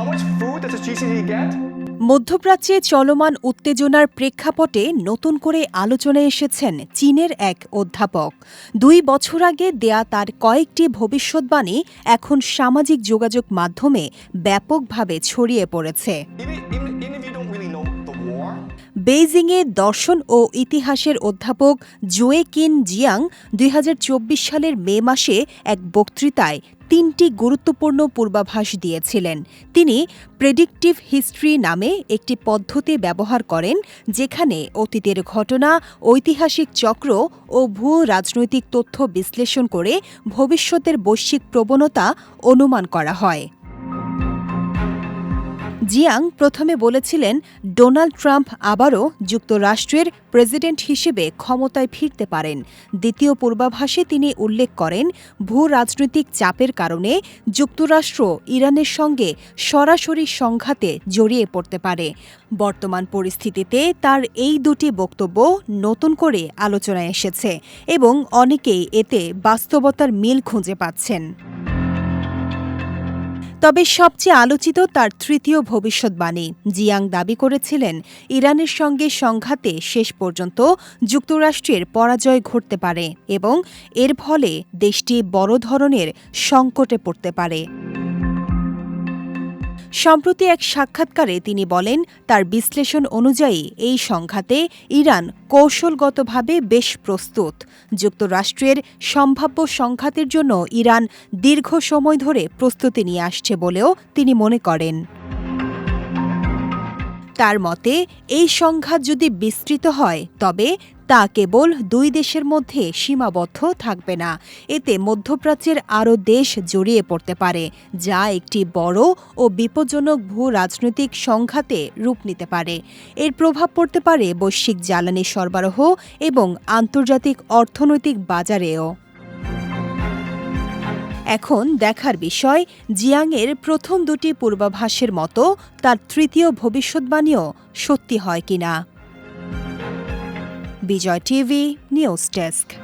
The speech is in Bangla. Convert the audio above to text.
How much food does a GCD get? মধ্যপ্রাচ্যে চলমান উত্তেজনার প্রেক্ষাপটে নতুন করে আলোচনায় এসেছেন চীনের এক অধ্যাপক। 2 বছর আগে দেয়া তার কয়েকটি ভবিষ্যদ্বাণী এখন সামাজিক যোগাযোগ মাধ্যমে ব্যাপকভাবে ছড়িয়ে পড়েছে। Even if you don't really know the war, বেইজিংয়ে দর্শন ও ইতিহাসের অধ্যাপক জুয়েকিন জিয়াং 2024 সালের মে মাসে এক বক্তৃতায় 3টি গুরুত্বপূর্ণ পূর্বাভাস দিয়েছিলেন। তিনি প্রেডিকটিভ হিস্ট্রি নামে একটি পদ্ধতি ব্যবহার করেন, যেখানে অতীতের ঘটনা, ঐতিহাসিক চক্র ও ভূ-রাজনৈতিক তথ্য বিশ্লেষণ করে ভবিষ্যতের বৈশ্বিক প্রবণতা অনুমান করা হয়। জিয়াং প্রথমে বলেছিলেন ডোনাল্ড ট্রাম্প আবারও যুক্তরাষ্ট্রের প্রেসিডেন্ট হিসেবে ক্ষমতায় ফিরতে পারেন। দ্বিতীয় পূর্বাভাসে তিনি উল্লেখ করেন ভূ-রাজনৈতিক চাপের কারণে যুক্তরাষ্ট্র ইরানের সঙ্গে সরাসরি সংঘাতে জড়িয়ে পড়তে পারে। বর্তমান পরিস্থিতিতে তার এই দুটি বক্তব্য নতুন করে আলোচনায় এসেছে এবং অনেকেই এতে বাস্তবতার মিল খুঁজে পাচ্ছেন। তবে সবচেয়ে আলোচিত তার তৃতীয় ভবিষ্যদ্বাণী। জিয়াং দাবি করেছিলেন ইরানের সঙ্গে সংঘাতে শেষ পর্যন্ত যুক্তরাষ্ট্রের পরাজয় ঘটতে পারে এবং এর ফলে দেশটি বড় ধরনের সংকটে পড়তে পারে। সম্প্রতি এক সাক্ষাৎকারে তিনি বলেন তার বিশ্লেষণ অনুযায়ী এই সংঘাতে ইরান কৌশলগতভাবে বেশ প্রস্তুত। যুক্তরাষ্ট্রের সম্ভাব্য সংঘাতের জন্য ইরান দীর্ঘ সময় ধরে প্রস্তুতি নিয়ে আসছে বলেও তিনি মনে করেন। তার মতে এই সংঘাত যদি বিস্তৃত হয় তবে তা কেবল 2 দেশের মধ্যে সীমাবদ্ধ থাকবে না। এতে মধ্যপ্রাচ্যের আরও দেশ জড়িয়ে পড়তে পারে, যা একটি বড় ও বিপজ্জনক ভূ-রাজনৈতিক সংঘাতে রূপ নিতে পারে। এর প্রভাব পড়তে পারে বৈশ্বিক জ্বালানি সরবরাহ এবং আন্তর্জাতিক অর্থনৈতিক বাজারেও। এখন দেখার বিষয় জিয়াংয়ের প্রথম 2টি পূর্বাভাসের মতো তার তৃতীয় ভবিষ্যদ্বাণীও সত্যি হয় কিনা। বিজয় টিভি নিউজ ডেস্ক।